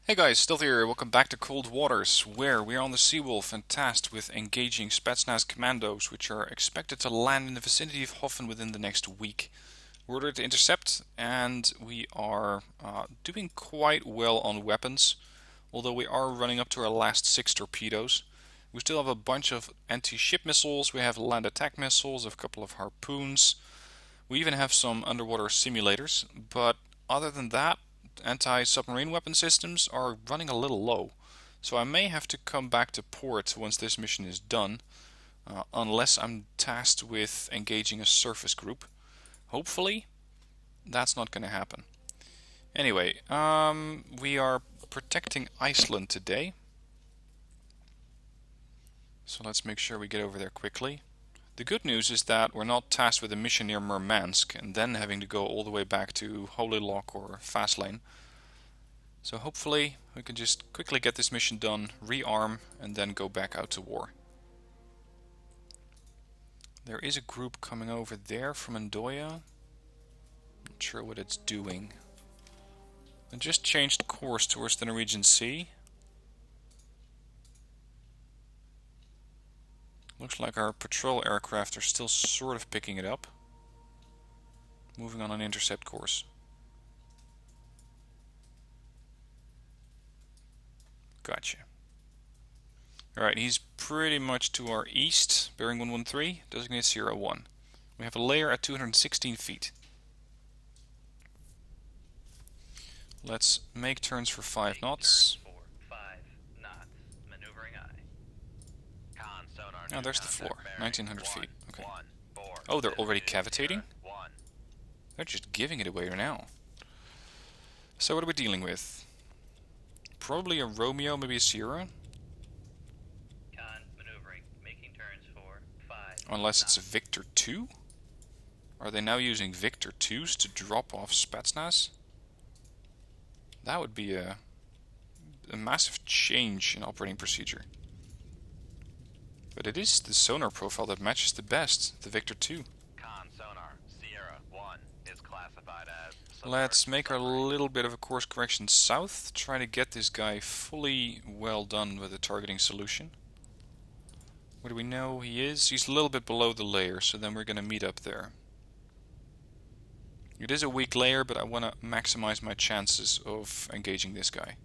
Hey guys, still here. Welcome back to Cold Waters, where we are on the Seawolf and tasked with engaging Spetsnaz commandos, which are expected to land in the vicinity of Hoffen within the next week. We're ordered to intercept, and we are doing quite well on weapons, although we are running up to our last 6 torpedoes. We still have a bunch of anti-ship missiles, we have land attack missiles, a couple of harpoons, we even have some underwater simulators, but other than that, anti-submarine weapon systems are running a little low. So I may have to come back to port once this mission is done, unless I'm tasked with engaging a surface group. Hopefully, that's not going to happen. Anyway, we are protecting Iceland today. So let's make sure we get over there quickly. The good news is that we're not tasked with a mission near Murmansk and then having to go all the way back to Holy Lock or Fastlane. So hopefully we can just quickly get this mission done, rearm, and then go back out to war. There is a group coming over there from Andoya. Not sure what it's doing. It just changed course towards the Norwegian Sea. Looks like our patrol aircraft are still sort of picking it up. Moving on an intercept course. Gotcha. Alright, he's pretty much to our east, bearing 113, designate 01. We have a layer at 216 feet. Let's make turns for 5 knots. Oh, there's the floor. 1900 feet. Okay. Oh, they're already cavitating? They're just giving it away now. So what are we dealing with? Probably a Romeo, maybe a Sierra? Unless it's a Victor 2? Are they now using Victor 2s to drop off Spetsnaz? That would be a massive change in operating procedure. But it is the sonar profile that matches the best, the Victor 2. Let's make our little bit of a course correction south, try to get this guy fully well done with the targeting solution. Where do we know he is? He's a little bit below the layer, so then we're going to meet up there. It is a weak layer, but I want to maximize my chances of engaging this guy.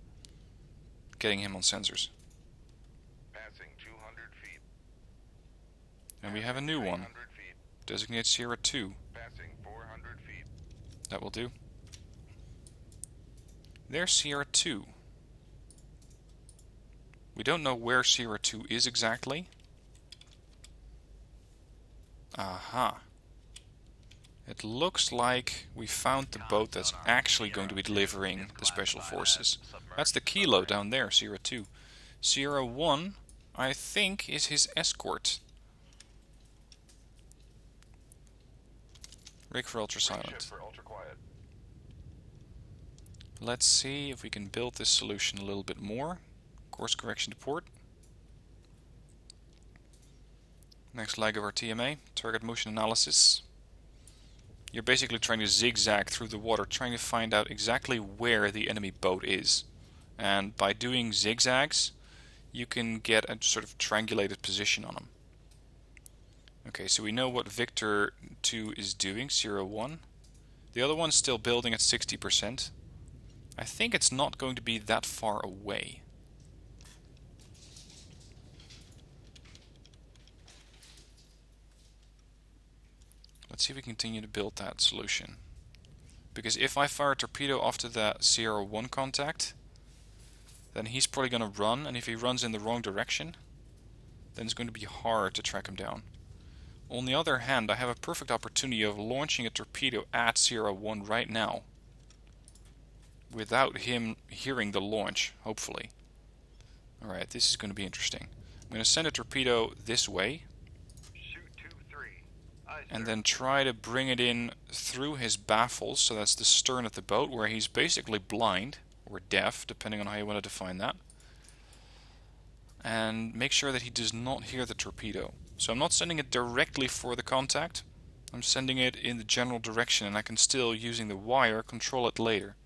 Getting him on sensors. Passing 200 feet. And we have a new one. Designate Sierra 2. Passing 400 feet. That will do. There's Sierra 2. We don't know where Sierra 2 is exactly. Aha. It looks like we found the boat that's actually going to be delivering the special forces. That's the Kilo down there, Sierra 2. Sierra 1, I think, is his escort. Rig for ultra silent. Let's see if we can build this solution a little bit more. Course correction to port. Next leg of our TMA, target motion analysis. You're basically trying to zigzag through the water, trying to find out exactly where the enemy boat is. And by doing zigzags, you can get a sort of triangulated position on them. Okay, so we know what Victor 2 is doing, 01. The other one's still building at 60%. I think it's not going to be that far away. Let's see if we continue to build that solution. Because if I fire a torpedo after that Sierra 1 contact, then he's probably going to run, and if he runs in the wrong direction, then it's going to be hard to track him down. On the other hand, I have a perfect opportunity of launching a torpedo at Sierra 1 right now, without him hearing the launch, hopefully. Alright, this is going to be interesting. I'm going to send a torpedo this way, and then try to bring it in through his baffles, so that's the stern of the boat, where he's basically blind, or deaf, depending on how you want to define that. And make sure that he does not hear the torpedo. So I'm not sending it directly for the contact, I'm sending it in the general direction, and I can still, using the wire, control it later.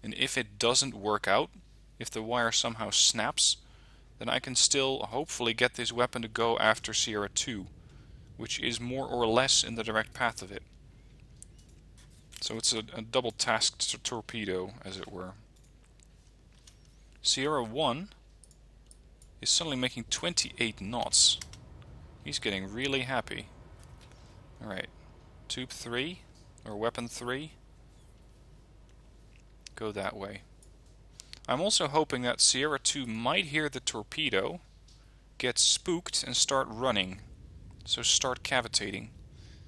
And if it doesn't work out, if the wire somehow snaps, then I can still hopefully get this weapon to go after Sierra 2, which is more or less in the direct path of it. So it's a double-tasked torpedo, as it were. Sierra 1 is suddenly making 28 knots. He's getting really happy. Alright, tube 3, or weapon 3, go that way. I'm also hoping that Sierra 2 might hear the torpedo, get spooked and start running. So start cavitating.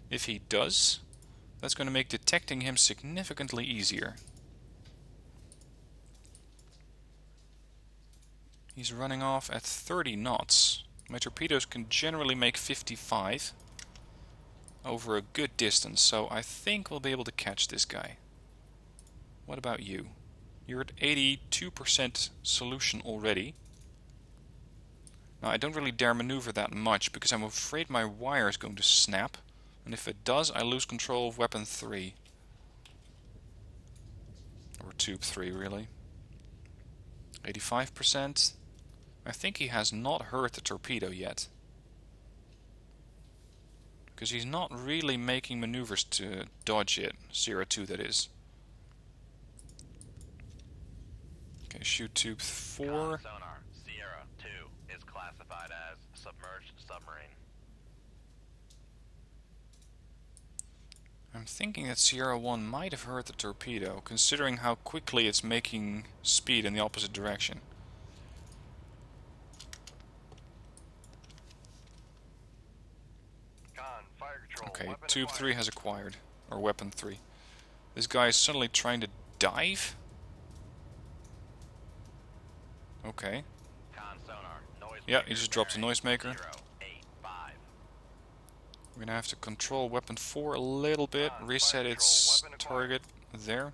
If he does, that's going to make detecting him significantly easier. He's running off at 30 knots. My torpedoes can generally make 55 over a good distance, so I think we'll be able to catch this guy. What about you? You're at 82% solution already. Now, I don't really dare maneuver that much because I'm afraid my wire is going to snap, and if it does, I lose control of weapon 3. Or tube 3, really. 85%. I think he has not hurt the torpedo yet. Because he's not really making maneuvers to dodge it. Sierra 2, that is. Okay, shoot tube 4. Sonar. Sierra 2 is classified as submerged submarine. I'm thinking that Sierra 1 might have hurt the torpedo, considering how quickly it's making speed in the opposite direction. Fire control. Okay, Weapon tube acquired. 3 has acquired, or weapon 3. This guy is suddenly trying to dive? Okay. Sonar. Yeah, he just dropped a noisemaker. 085. We're gonna have to control weapon 4 a little bit, reset its target there.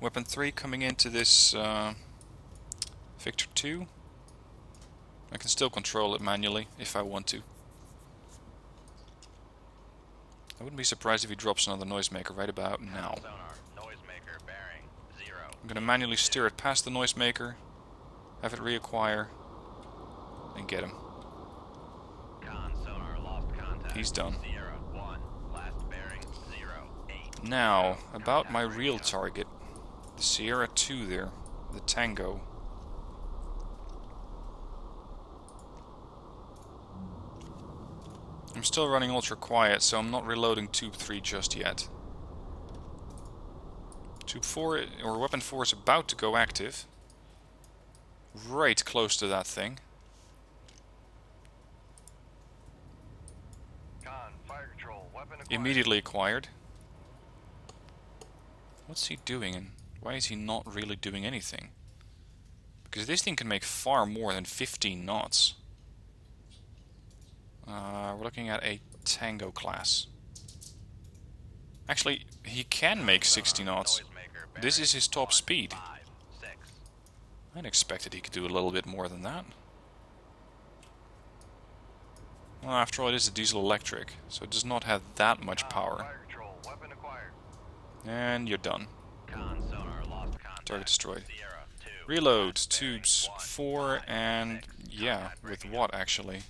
Weapon 3 coming into this Victor 2. I can still control it manually if I want to. I wouldn't be surprised if he drops another noisemaker right about now. Sonar. Noisemaker bearing 0. I'm gonna manually steer it past the noisemaker, have it reacquire, and get him. Sonar lost contact. He's done. Sierra 1. Last bearing 08. Now, about my real target, the Sierra 2 there, the Tango. I'm still running ultra quiet, so I'm not reloading tube 3 just yet. Tube 4, or weapon 4, is about to go active. Right close to that thing. Fire control. Weapon acquired. Immediately acquired. What's he doing, and why is he not really doing anything? Because this thing can make far more than 15 knots. We're looking at a Tango class. Actually, he can make 60 knots. This is his top speed. I'd expected he could do a little bit more than that. Well, after all, it is a diesel electric, so it does not have that much power. Fire control. Weapon acquired. And you're done. Sonar lost contact. Target destroyed. Sierra 2. Reload, tubes 4, and yeah, with what actually?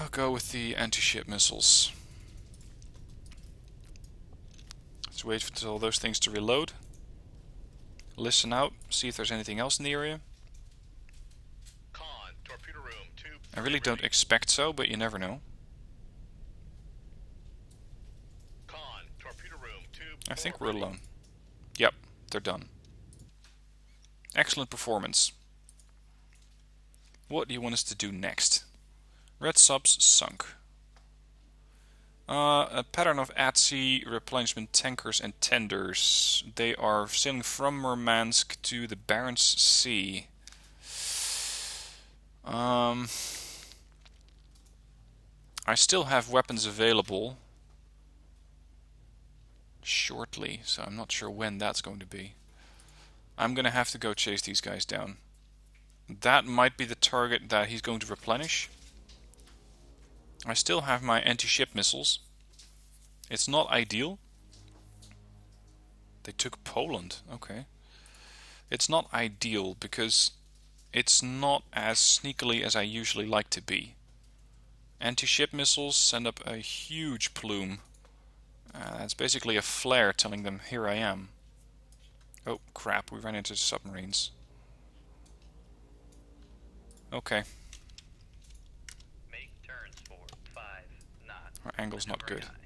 Go with the anti-ship missiles. Let's wait until those things to reload. Listen out, see if there's anything else in the area. Torpedo room. Tube I really don't expect so, but you never know. Torpedo room. Tube I think we're alone. Yep, they're done. Excellent performance. What do you want us to do next? Red subs sunk. A pattern of at-sea replenishment tankers and tenders. They are sailing from Murmansk to the Barents Sea. I still have weapons available shortly, so I'm not sure when that's going to be. I'm going to have to go chase these guys down. That might be the target that he's going to replenish. I still have my anti-ship missiles. It's not ideal. They took Poland. Okay. It's not ideal because it's not as sneakily as I usually like to be. Anti-ship missiles send up a huge plume. It's basically a flare telling them, here I am. Oh crap, we ran into submarines. Okay. Make turns for 5 knots. Our angle's not good. Maneuvering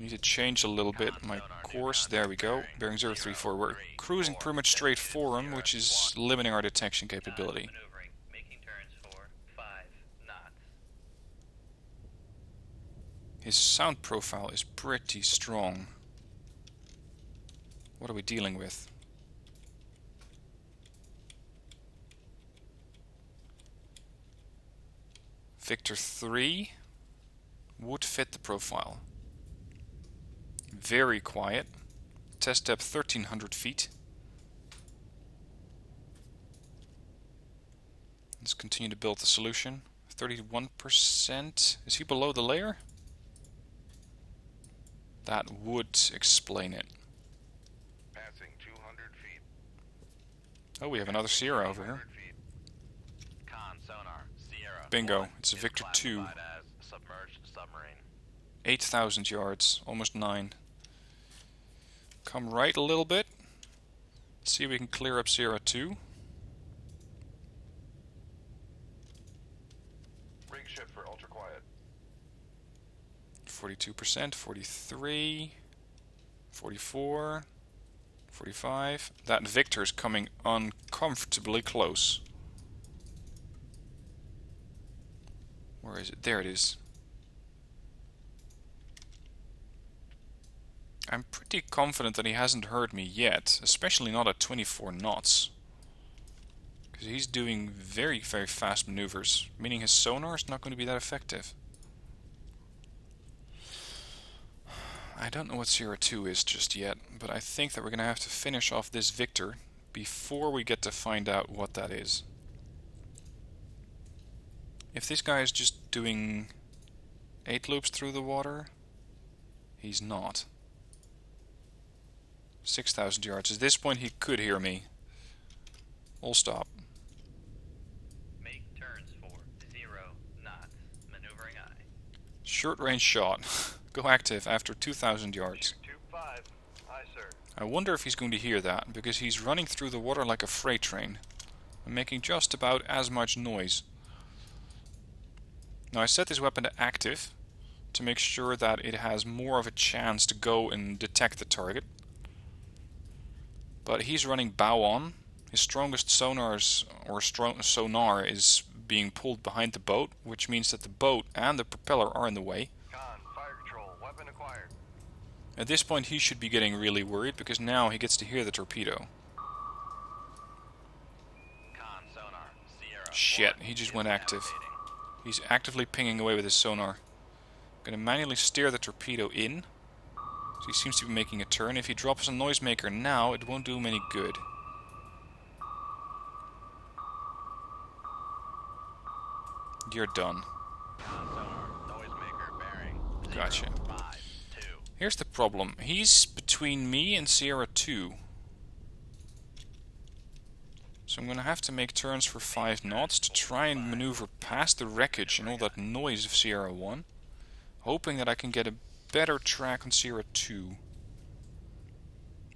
Need to change a little bit my course. There we go. Bearing 034. We're cruising pretty much straight for him, which is limiting our detection capability. maneuvering. Making turns for 5 knots. His sound profile is pretty strong. What are we dealing with? Victor 3 would fit the profile. Very quiet. Test depth 1300 feet. Let's continue to build the solution. 31%. Is he below the layer? That would explain it. Passing 200 feet. Oh, we have another Sierra over here. Con sonar. Sierra. Bingo. 1 It's a is Victor 2. classified as submerged submarine. 8,000 yards. Almost 9. Come right a little bit. See if we can clear up Sierra 2. Rig shift for ultra quiet. 42%, 43, 44, 45. That Victor's coming uncomfortably close. Where is it? There it is. I'm pretty confident that he hasn't heard me yet, especially not at 24 knots. Because he's doing very, very fast maneuvers, meaning his sonar is not going to be that effective. I don't know what Sierra 2 is just yet, but I think that we're going to have to finish off this Victor before we get to find out what that is. If this guy is just doing 8 loops through the water, he's not. 6,000 yards. At this point he could hear me. I'll stop. Make turns for 0 knots. Maneuvering eye. Short range shot. Go active after 2,000 yards. 25. Aye, sir. I wonder if he's going to hear that, because he's running through the water like a freight train and making just about as much noise. Now I set this weapon to active to make sure that it has more of a chance to go and detect the target. But he's running bow on. His strongest sonars or sonar is being pulled behind the boat, which means that the boat and the propeller are in the way. Con, fire control, weapon acquired. At this point he should be getting really worried, because now he gets to hear the torpedo. Con sonar. Sierra. Shit, 1 he just is went active. navigating. He's actively pinging away with his sonar. Gonna manually steer the torpedo in. So he seems to be making a turn. If he drops a noisemaker now, it won't do him any good. You're done. Con sonar. Noisemaker bearing. Gotcha. 5 2. Here's the problem. He's between me and Sierra 2. So I'm gonna have to make turns for 5 knots to try and maneuver past the wreckage and all that noise of Sierra 1. Hoping that I can get a better track on Sierra 2.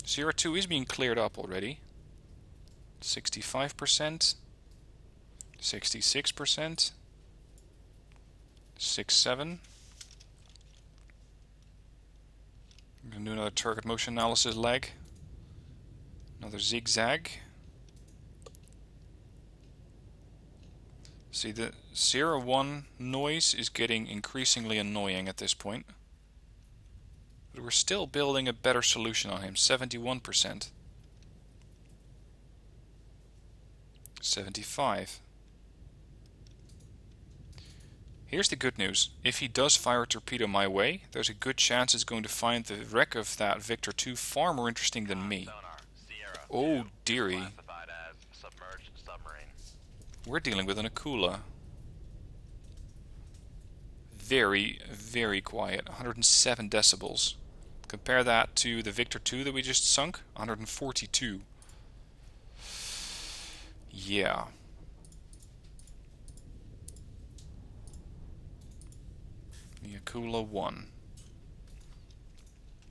Sierra 2 is being cleared up already. 65%. 66%. 6-7. I'm going to do another target motion analysis leg. Another zigzag. See, the Sierra 1 noise is getting increasingly annoying at this point. But we're still building a better solution on him. 71%. 75. Here's the good news. If he does fire a torpedo my way, there's a good chance it's going to find the wreck of that Victor 2 far more interesting than me. Sonar. Sierra. Oh 2 dearie. Classified as submerged submarine. We're dealing with an Akula. Very, very quiet. 107 decibels. Compare that to the Victor 2 that we just sunk, 142. Yeah. The Akula 1.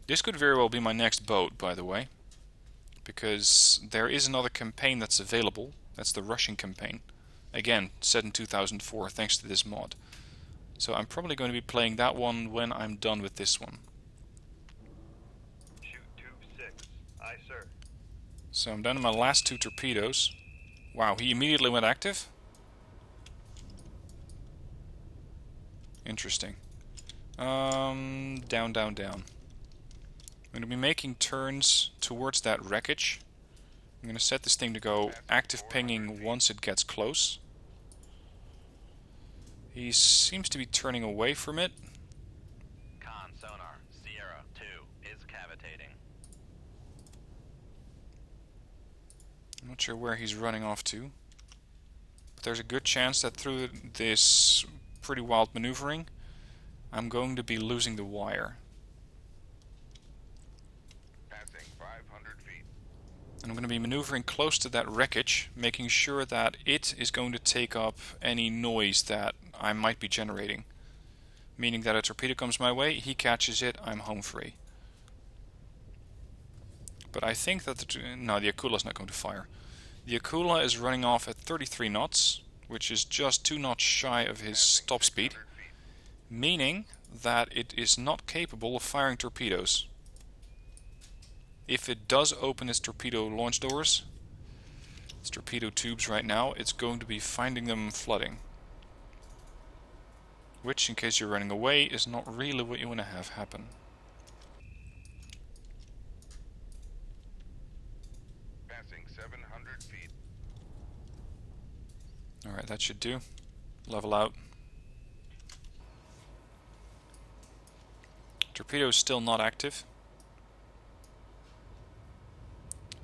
This could very well be my next boat, by the way. Because there is another campaign that's available. That's the Russian campaign. Again, set in 2004 thanks to this mod. So I'm probably going to be playing that one when I'm done with this one. Shoot tube 6. Aye, sir. So I'm down to my last 2 torpedoes. Wow, he immediately went active? Interesting. Down, down, down. I'm going to be making turns towards that wreckage. I'm going to set this thing to go active pinging once it gets close. He seems to be turning away from it. Con sonar, Sierra 2 is cavitating. I'm not sure where he's running off to. But there's a good chance that through this pretty wild maneuvering, I'm going to be losing the wire. Passing 500 feet. And I'm going to be maneuvering close to that wreckage, making sure that it is going to take up any noise that I might be generating. Meaning that a torpedo comes my way, he catches it, I'm home free. But I think that the Akula's not going to fire. The Akula is running off at 33 knots, which is just 2 knots shy of his stop speed. Meaning that it is not capable of firing torpedoes. If it does open its torpedo launch doors, its torpedo tubes right now, it's going to be finding them flooding. Which, in case you're running away, is not really what you want to have happen. Passing 700 feet. Alright, that should do. Level out. Torpedo is still not active.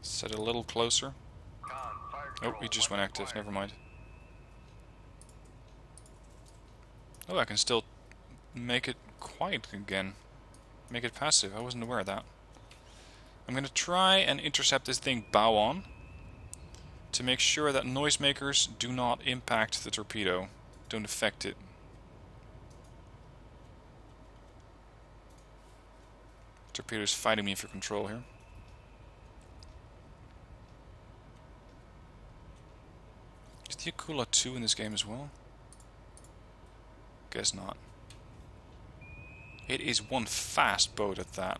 Set it a little closer. Con, fire Oh, control, he just went weapon active, acquired. never mind. Oh, I can still make it quiet again. Make it passive, I wasn't aware of that. I'm going to try and intercept this thing bow on to make sure that noisemakers do not impact the torpedo, don't affect it. Torpedo's fighting me for control here. Is the Akula 2 in this game as well? Guess not. It is one fast boat at that.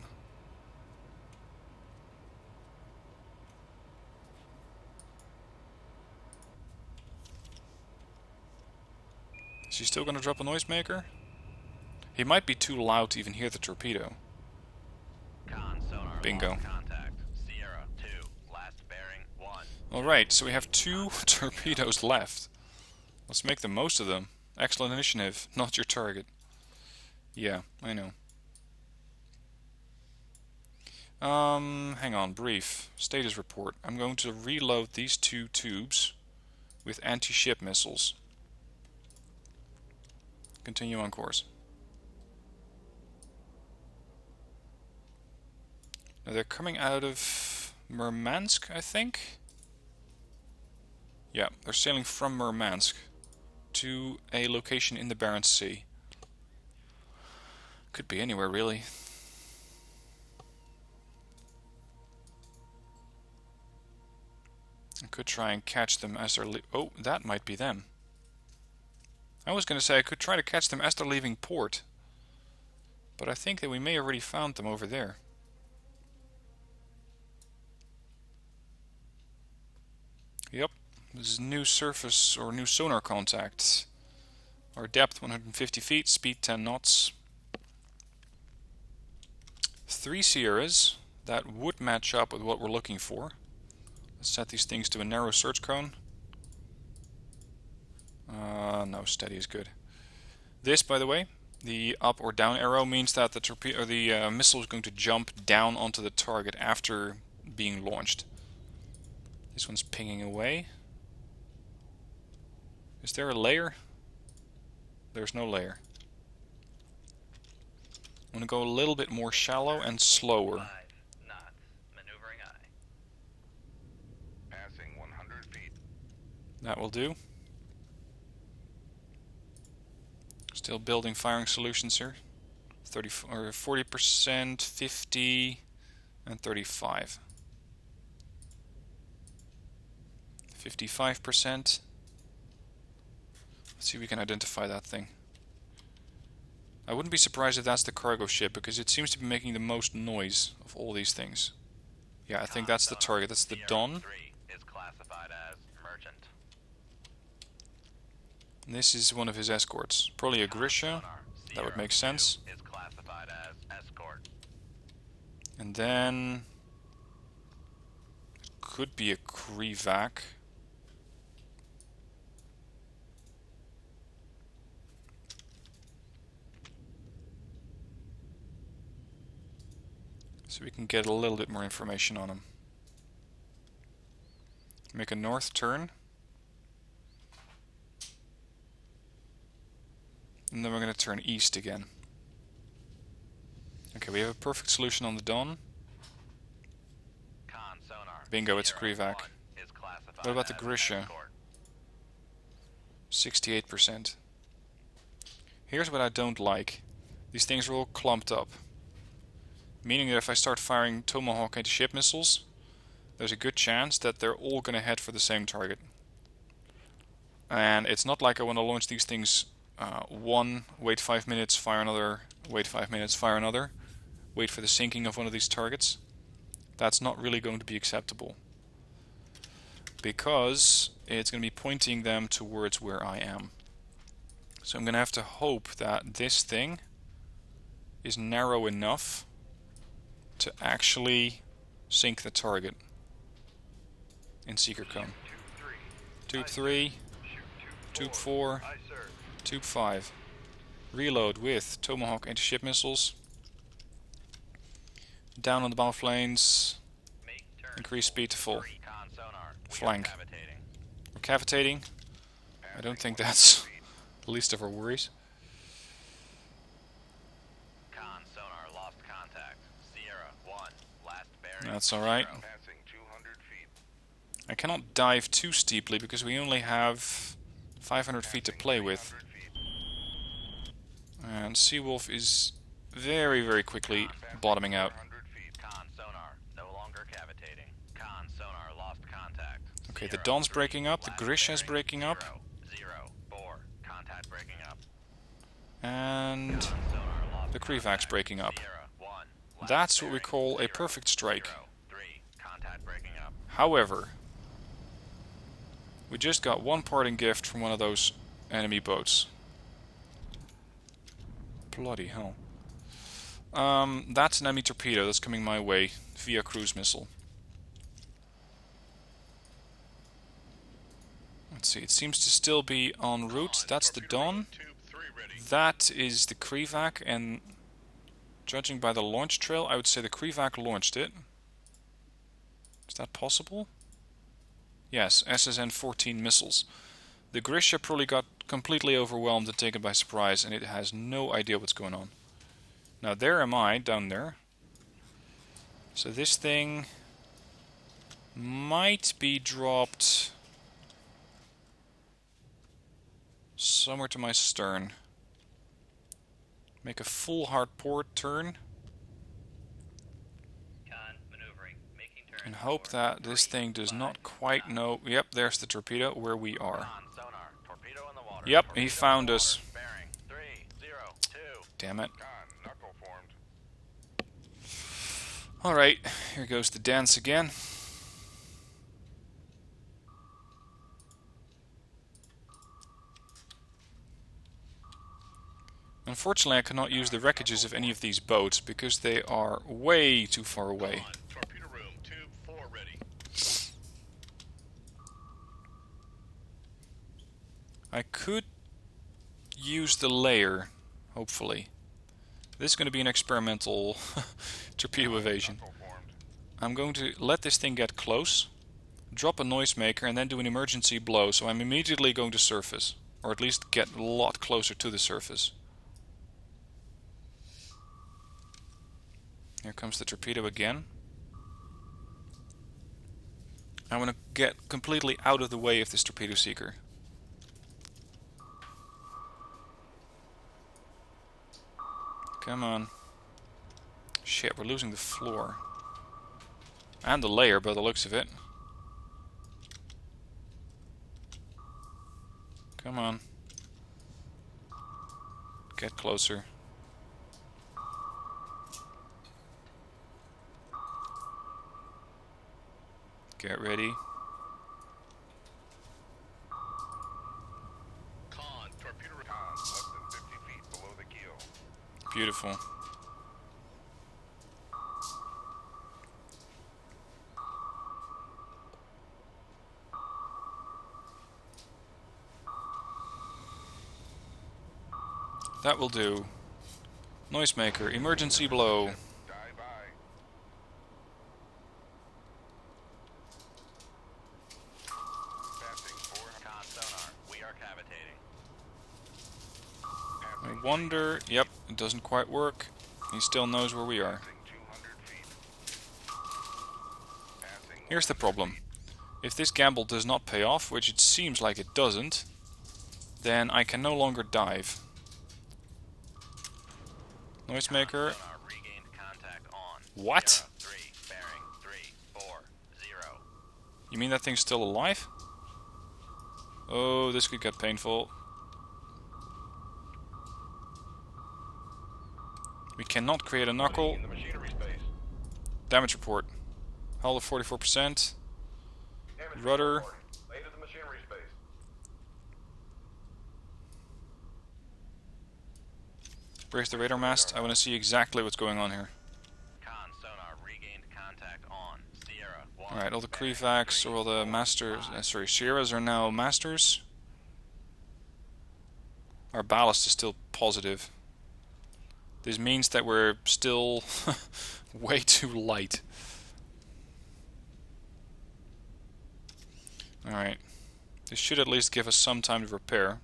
Is he still going to drop a noisemaker? He might be too loud to even hear the torpedo. Con sonar, Bingo. lost contact. Sierra 2, last bearing 1. Alright, so we have 2 torpedoes left. Let's make the most of them. Excellent initiative, not your target. Yeah, I know. Hang on, brief. Status report. I'm going to reload these 2 tubes with anti-ship missiles. Continue on course. Now they're coming out of Murmansk, I think? Yeah, they're sailing from Murmansk to a location in the Barents Sea. Could be anywhere, really. I could try and catch them as they're oh, that might be them. I was going to say I could try to catch them as they're leaving port. But I think that we may have already found them over there. Yep, this is new surface or new sonar contact. Our depth 150 feet, speed 10 knots. 3 Sierras, that would match up with what we're looking for. Let's set these things to a narrow search cone. No, steady is good. This, by the way, the up or down arrow means that the torpedo or the missile is going to jump down onto the target after being launched. This one's pinging away. Is there a layer? There's no layer. I'm going to go a little bit more shallow and slower. 5 knots. Maneuvering eye. Passing 100 feet. That will do. Still building firing solutions here. 30 or 40%, 50, and 35. 55%. Let's see if we can identify that thing. I wouldn't be surprised if that's the cargo ship, because it seems to be making the most noise of all these things. Yeah, I think that's the target. That's the Dawn. 3 is classified as merchant. And this is one of his escorts. Probably a Grisha. That would make sense. Is classified as escort. And then it could be a Krivac. So we can get a little bit more information on him. Make a north turn. And then we're going to turn east again. Okay, we have a perfect solution on the Dawn. Con sonar. Bingo, it's a Sierra Krivac. 1 is classified What about the as Grisha? escort. 68%. Here's what I don't like. These things are all clumped up. Meaning that if I start firing Tomahawk anti-ship missiles, there's a good chance that they're all going to head for the same target. And it's not like I want to launch these things one, wait 5 minutes, fire another, wait 5 minutes, fire another, wait for the sinking of one of these targets. That's not really going to be acceptable, because it's going to be pointing them towards where I am. So I'm going to have to hope that this thing is narrow enough to actually sink the target in Seeker Cone. Tube 3, Tube 4, Aye, sir. Tube 5. Reload with Tomahawk anti-ship missiles. Down on the bomb planes. Make turn. Increase speed to full. Con sonar. We are Flank. cavitating. We're cavitating. I don't think that's the least of our worries. Con sonar lost contact. Sierra 1 last bearing. That's alright. Passing 200 feet. I cannot dive too steeply because we only have 500 feet to play with. 300 feet. And Seawolf is very, very quickly bottoming out. 400 feet. Con sonar no longer cavitating. Con sonar lost contact. Okay, the Sierra Dawn's 3 breaking up, the last Grisha is bearing. breaking up, 004 contact breaking up. and Con sonar lost the Krivac's contact. breaking up. Sierra 1 last That's what we bearing. call a 0, perfect strike. 3 contact breaking up. However, we just got one parting gift from one of those enemy boats. Bloody hell. That's an enemy torpedo that's coming my way via cruise missile. Let's see, it seems to still be en route. That's the Dawn. That is the Krivac, and judging by the launch trail, I would say the Krivac launched it. Is that possible? Yes, SSN-14 missiles. The Grisha probably got completely overwhelmed and taken by surprise, and it has no idea what's going on. Now there am I, down there. So this thing might be dropped somewhere to my stern. Make a full hard port turn. Con maneuvering. Making turn. And hope that this thing does not quite know. Yep, there's the torpedo where we are. Con sonar. Torpedo in the water. Yep, Torpedo he in the found water. us. Bearing 302. Damn it. Con, knuckle formed. Alright, here goes the dance again. Unfortunately, I cannot use the wreckages of any of these boats because they are way too far away. Torpedo room, tube 4 ready. I could use the layer, hopefully. This is going to be an experimental torpedo evasion. Knuckle formed. I'm going to let this thing get close, drop a noisemaker, and then do an emergency blow, so I'm immediately going to surface. Or at least get a lot closer to the surface. Here comes the torpedo again. I want to get completely out of the way of this torpedo seeker. Come on. Shit, we're losing the floor. And the layer by the looks of it. Come on. Get closer. Get ready. Con, torpedo con, less than 50 feet below the keel. Beautiful. That will do. Noisemaker, emergency blow. Die by. Passing 400. Con sonar, we are cavitating. I wonder... Yep, it doesn't quite work. He still knows where we are. Passing 200 feet. Passing Here's the problem. If this gamble does not pay off, which it seems like it doesn't, then I can no longer dive. Noisemaker. Sonar regained contact on. What? Sierra 3, bearing 340. You mean that thing's still alive? Oh, this could get painful. We cannot create a knuckle. in the machinery space. Damage report. Hull of 44%. Damage Rudder. report. Lay to the machinery space. Brace the radar mast. I want to see exactly what's going on here. Con sonar regained contact on. Sierra 1. Alright, all the bearing Crevax, 3, all the masters, Sierras are now masters. Our ballast is still positive. This means that we're still way too light. Alright. This should at least give us some time to repair.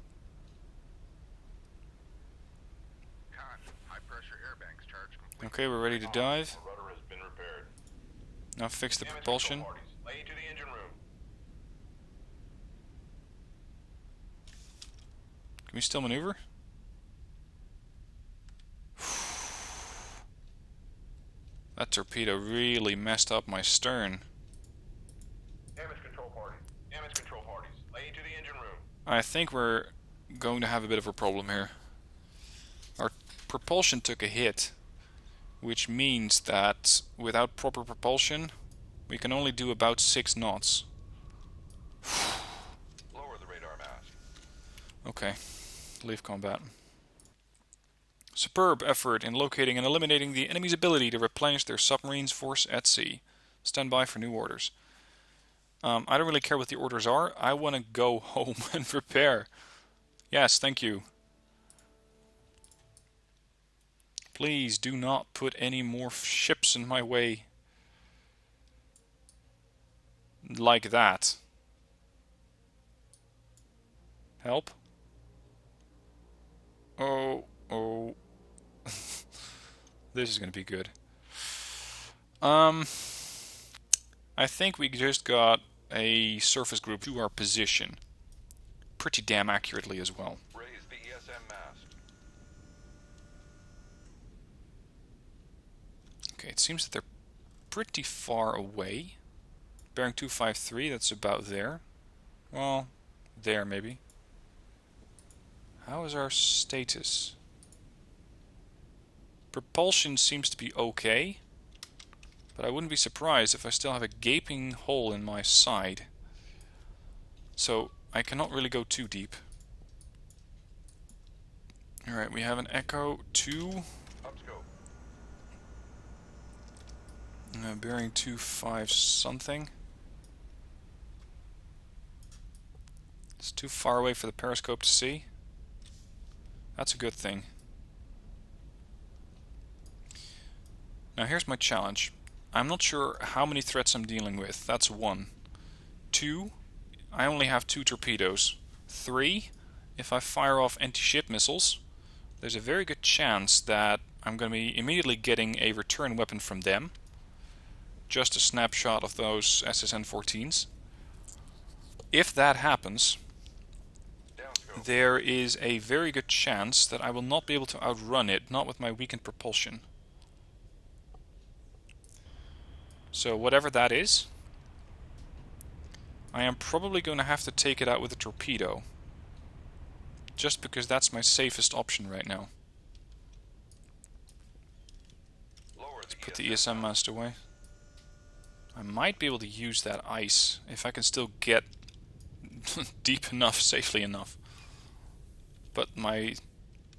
Con, high pressure air banks charged complete. Okay, we're ready to dive. The rudder has been repaired. Now fix the Damage propulsion. control parties. Lay to the engine room. Can we still maneuver? That torpedo really messed up my stern. Damage control parties. Damage control parties. Lay to the engine room. I think we're going to have a bit of a problem here. Our propulsion took a hit, which means that without proper propulsion, we can only do about 6 knots. Lower the radar mast. Okay, leave combat. Superb effort in locating and eliminating the enemy's ability to replenish their submarine's force at sea. Stand by for new orders. I don't really care what the orders are. I want to go home and repair. Yes, thank you. Please do not put any more ships in my way. Like that. Help? Oh. This is going to be good. I think we just got a surface group to our position. Pretty damn accurately as well. Raise the ESM mast. Okay, it seems that they're pretty far away. Bearing 253, that's about there. Well, there maybe. How is our status? Propulsion seems to be okay, but I wouldn't be surprised if I still have a gaping hole in my side. So I cannot really go too deep. Alright, we have an Echo 2. Upscope. Bearing 25 something. It's too far away for the periscope to see. That's a good thing. Now here's my challenge. I'm not sure how many threats I'm dealing with. That's 1. 2, I only have 2 torpedoes. 3, if I fire off anti-ship missiles, there's a very good chance that I'm going to be immediately getting a return weapon from them. Just a snapshot of those SSN-14s. If that happens, Downscope. there is a very good chance that I will not be able to outrun it, not with my weakened propulsion. So whatever that is, I am probably going to have to take it out with a torpedo. Just because that's my safest option right now. Lower Let's the put the ESM mast away. I might be able to use that ice if I can still get deep enough, safely enough. But my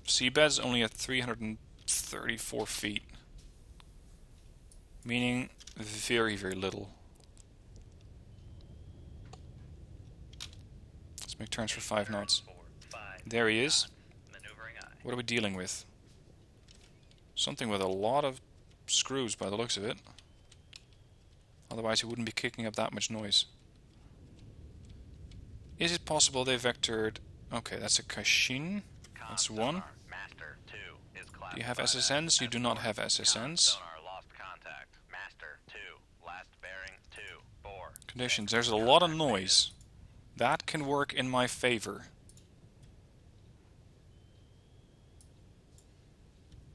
seabed's only at 334 feet. Meaning very, very little. Let's make turns for 5 knots. There he is. What are we dealing with? Something with a lot of screws by the looks of it. Otherwise he wouldn't be kicking up that much noise. Is it possible they vectored... Okay, that's a Kashin. That's one. Do you have SSNs? You do not have SSNs. Conditions. There's a lot of noise. That can work in my favor.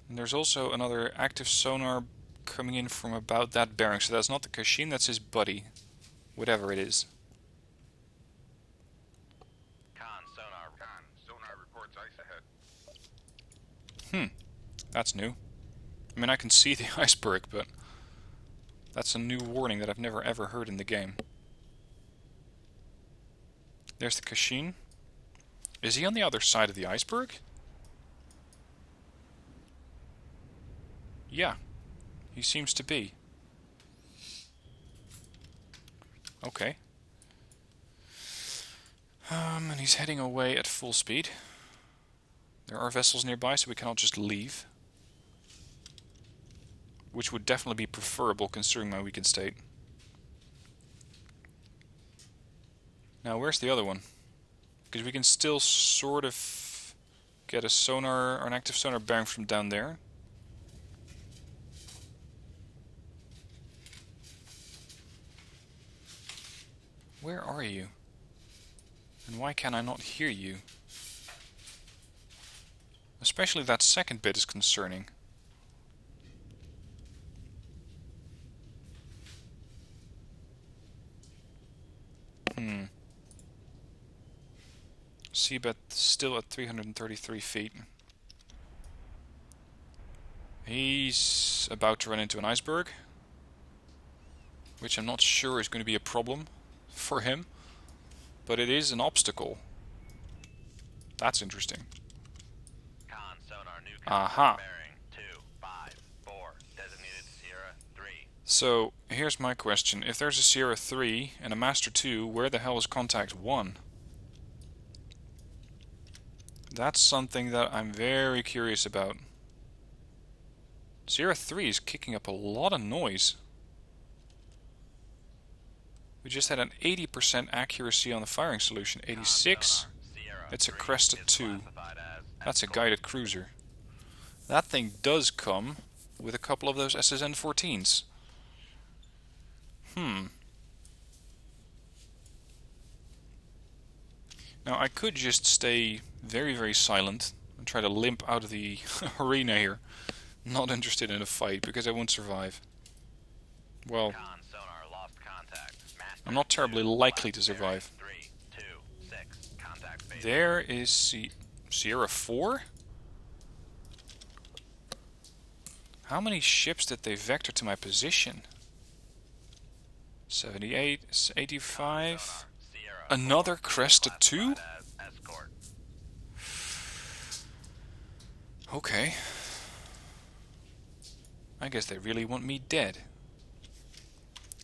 And there's also another active sonar coming in from about that bearing. So that's not the Kashin, that's his buddy. Whatever it is. Sonar reports ice ahead. That's new. I mean, I can see the iceberg, but that's a new warning that I've never ever heard in the game. There's the Kashin. Is he on the other side of the iceberg? Yeah, he seems to be. Okay. And he's heading away at full speed. There are vessels nearby, so we cannot just leave. Which would definitely be preferable considering my weakened state. Now, where's the other one? Because we can still sort of get a sonar, or an active sonar bearing from down there. Where are you? And why can I not hear you? Especially that second bit is concerning. Seabed still at 333 feet. He's about to run into an iceberg, which I'm not sure is going to be a problem for him, but it is an obstacle. That's interesting. Aha. So, here's my question. If there's a Sierra 3 and a Master 2, where the hell is Contact 1? That's something that I'm very curious about. Sierra 3 is kicking up a lot of noise. We just had an 80% accuracy on the firing solution. 86? It's a Cresta 2. That's a guided cruiser. That thing does come with a couple of those SSN-14s. Now I could just stay very, very silent and try to limp out of the arena here. Not interested in a fight because I won't survive. Well, I'm not terribly likely to survive. There is Sierra 4? How many ships did they vector to my position? 78, 85... Another Cresta 2? Okay. I guess they really want me dead.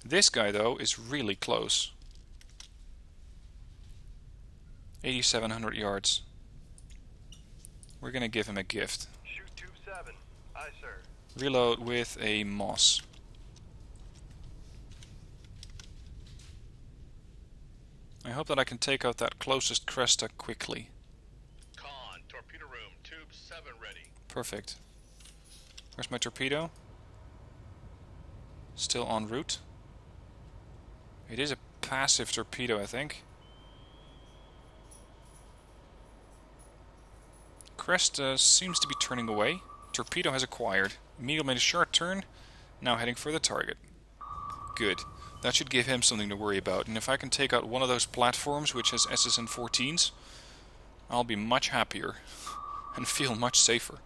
This guy, though, is really close. 8,700 yards. We're gonna give him a gift. Shoot tube 7. Aye, sir. Reload with a Moss. I hope that I can take out that closest Cresta quickly. Con, torpedo room, tube 7 ready. Perfect. Where's my torpedo? Still en route. It is a passive torpedo, I think. Crest seems to be turning away. Torpedo has acquired. Meagle made a sharp turn. Now heading for the target. Good. That should give him something to worry about. And if I can take out one of those platforms which has SSN-14s, I'll be much happier and feel much safer.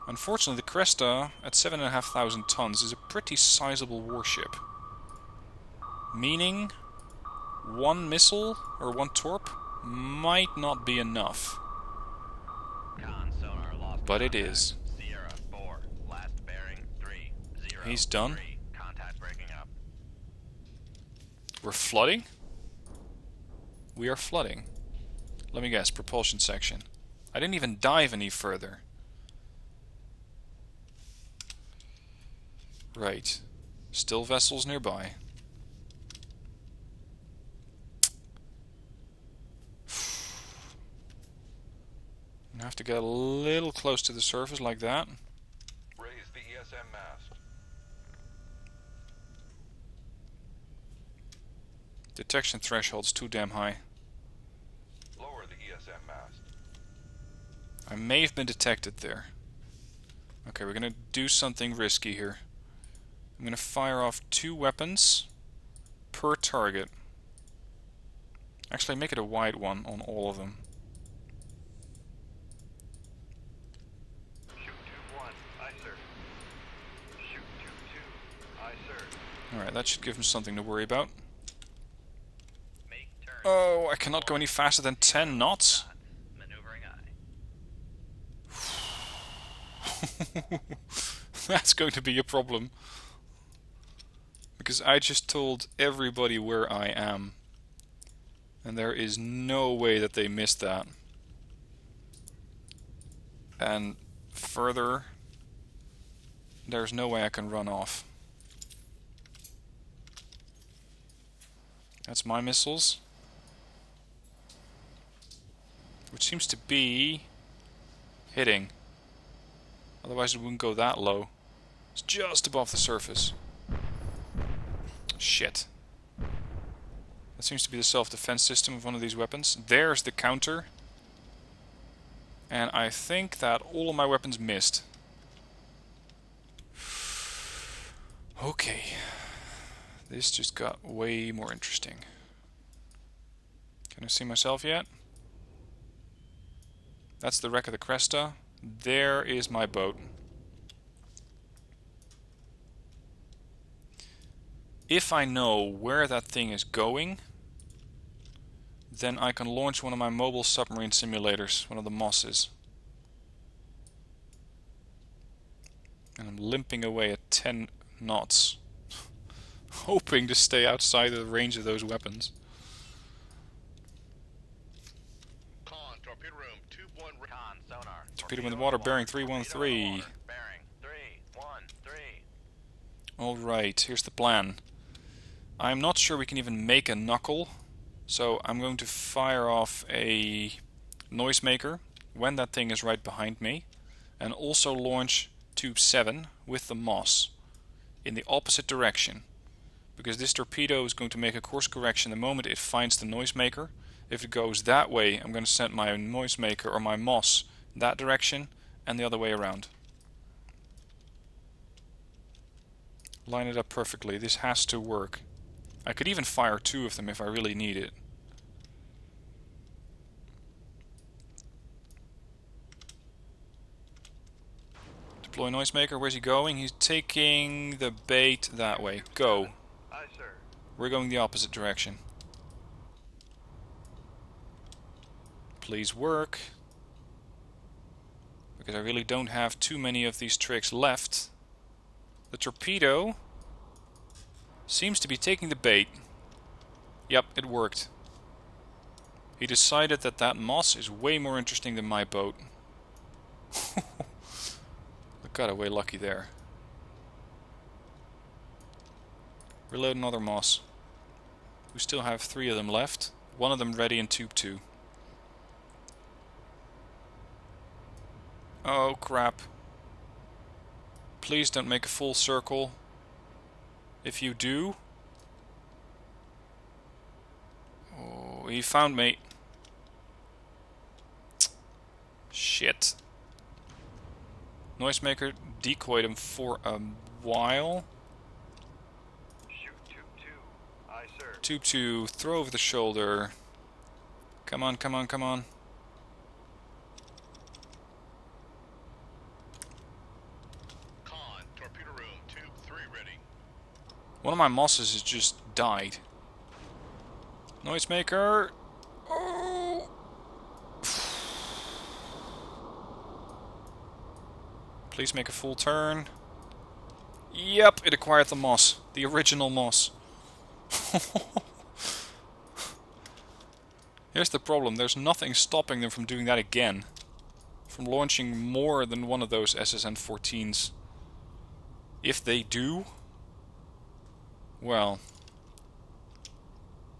Unfortunately, the Cresta at 7,500 tons is a pretty sizable warship. Meaning, one missile or one torp might not be enough. Con sonar lost But it contact. is. Sierra 4, last bearing 30. He's done. Contact breaking up. We're flooding? We are flooding. Let me guess, propulsion section. I didn't even dive any further. Right. Still vessels nearby. I have to get a little close to the surface like that. Raise the ESM mast. Detection threshold's too damn high. Lower the ESM mast. I may have been detected there. Okay, we're gonna do something risky here. I'm gonna fire off 2 weapons per target. Actually, make it a wide one on all of them. Shoot 2-1. Aye, sir. Shoot 2-2. Aye, sir. Alright, that should give him something to worry about. Make turn. Oh, I cannot go any faster than 10 knots. Maneuvering eye. That's going to be a problem. Because I just told everybody where I am. And there is no way that they missed that. And further, there's no way I can run off. That's my missiles. Which seems to be hitting. Otherwise it wouldn't go that low. It's just above the surface. Shit. That seems to be the self-defense system of one of these weapons. There's the counter. And I think that all of my weapons missed. Okay. This just got way more interesting. Can I see myself yet? That's the wreck of the Cresta. There is my boat. If I know where that thing is going, then I can launch one of my mobile submarine simulators, one of the Mosses. And I'm limping away at 10 knots, hoping to stay outside of the range of those weapons. Con, torpedo room, 2-1. Con sonar. Torpedo in the water, bearing 313. Bearing 313. Alright, here's the plan. I'm not sure we can even make a knuckle, so I'm going to fire off a noisemaker when that thing is right behind me, and also launch Tube 7 with the Moss in the opposite direction, because this torpedo is going to make a course correction the moment it finds the noisemaker. If it goes that way, I'm going to send my noisemaker or my Moss that direction and the other way around. Line it up perfectly. This has to work. I could even fire 2 of them if I really need it. Deploy noisemaker. Where's he going? He's taking the bait that way. Go. Aye, sir. We're going the opposite direction. Please work. Because I really don't have too many of these tricks left. The torpedo seems to be taking the bait. Yep, it worked. He decided that that Moss is way more interesting than my boat. I got away lucky there. Reload another Moss. We still have 3 of them left. One of them ready in Tube 2. Oh crap. please don't make a full circle. If you do... Oh, he found me. Shit. Noisemaker decoyed him for a while. Shoot Tube 2. Aye, sir. Tube 2, throw over the shoulder. Come on, come on, come on. Con, torpedo room, Tube 3 ready. One of my mosses has just died. Noisemaker! Oh! Please make a full turn. Yep, it acquired the moss. The original moss. Here's the problem. There's nothing stopping them from doing that again. From launching more than one of those SSN-14s. If they do... well...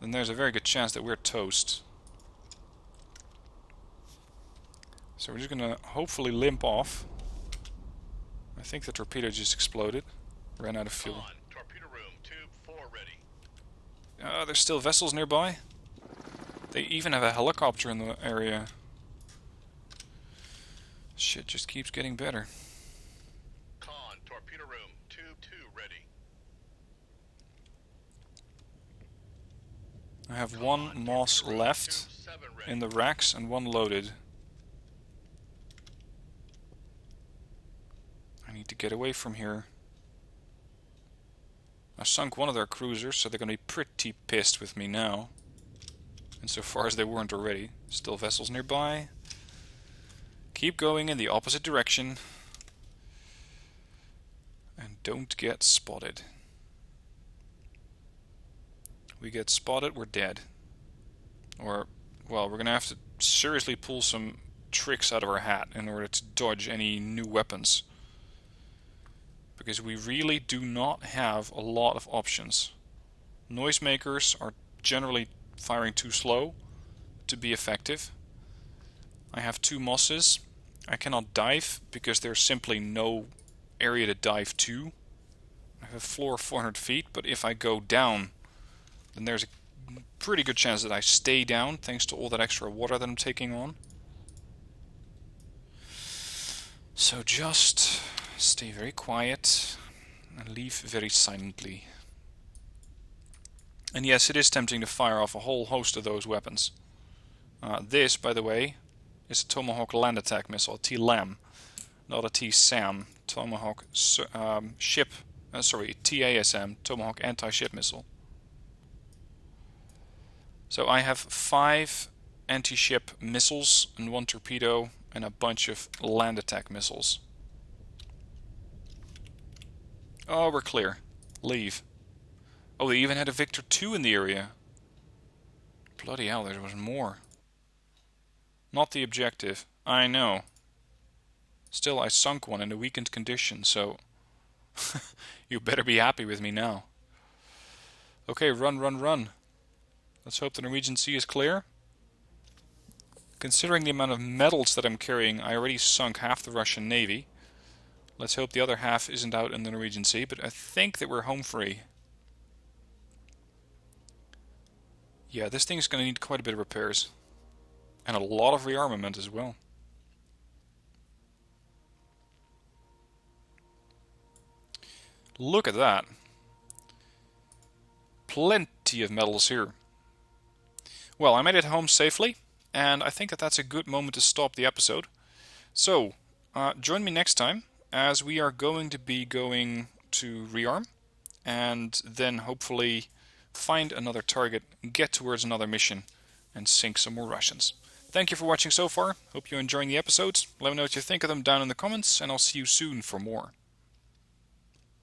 then there's a very good chance that we're toast. So we're just gonna hopefully limp off. I think the torpedo just exploded. Ran out of fuel. Con, torpedo room, Tube 4 ready. There's still vessels nearby. They even have a helicopter in the area. Shit just keeps getting better. Con, torpedo room, Tube 2 ready. I have one moss Torpedo room, left Tube 7 ready. in the racks and one loaded. I need to get away from here. I sunk one of their cruisers, so they're going to be pretty pissed with me now. Insofar as they weren't already. Still vessels nearby. Keep going in the opposite direction. And don't get spotted. We get spotted, we're dead. Or, well, we're going to have to seriously pull some tricks out of our hat in order to dodge any new weapons. Because we really do not have a lot of options. Noisemakers are generally firing too slow to be effective. I have two mosses. I cannot dive because there's simply no area to dive to. I have a floor of 400 feet, but if I go down, then there's a pretty good chance that I stay down thanks to all that extra water that I'm taking on. So just stay very quiet and leave very silently. And yes, it is tempting to fire off a whole host of those weapons. This, by the way, is a Tomahawk land attack missile, a T-LAM, not a T-SAM. Tomahawk TASM, Tomahawk anti-ship missile. So I have 5 anti-ship missiles and 1 torpedo and a bunch of land attack missiles. Oh, we're clear. Leave. Oh, they even had a Victor 2 in the area. Bloody hell, there was more. Not the objective. I know. Still, I sunk one in a weakened condition, so... you better be happy with me now. Okay, run, run, run. Let's hope the Norwegian Sea is clear. Considering the amount of metals that I'm carrying, I already sunk half the Russian Navy. Let's hope the other half isn't out in the Norwegian Sea, but I think that we're home free. Yeah, this thing's going to need quite a bit of repairs. And a lot of rearmament as well. Look at that. Plenty of metals here. Well, I made it home safely, and I think that that's a good moment to stop the episode. So, join me next time, as we are going to be going to rearm, and then hopefully find another target, get towards another mission, and sink some more Russians. Thank you for watching so far. Hope you're enjoying the episodes. Let me know what you think of them down in the comments, and I'll see you soon for more.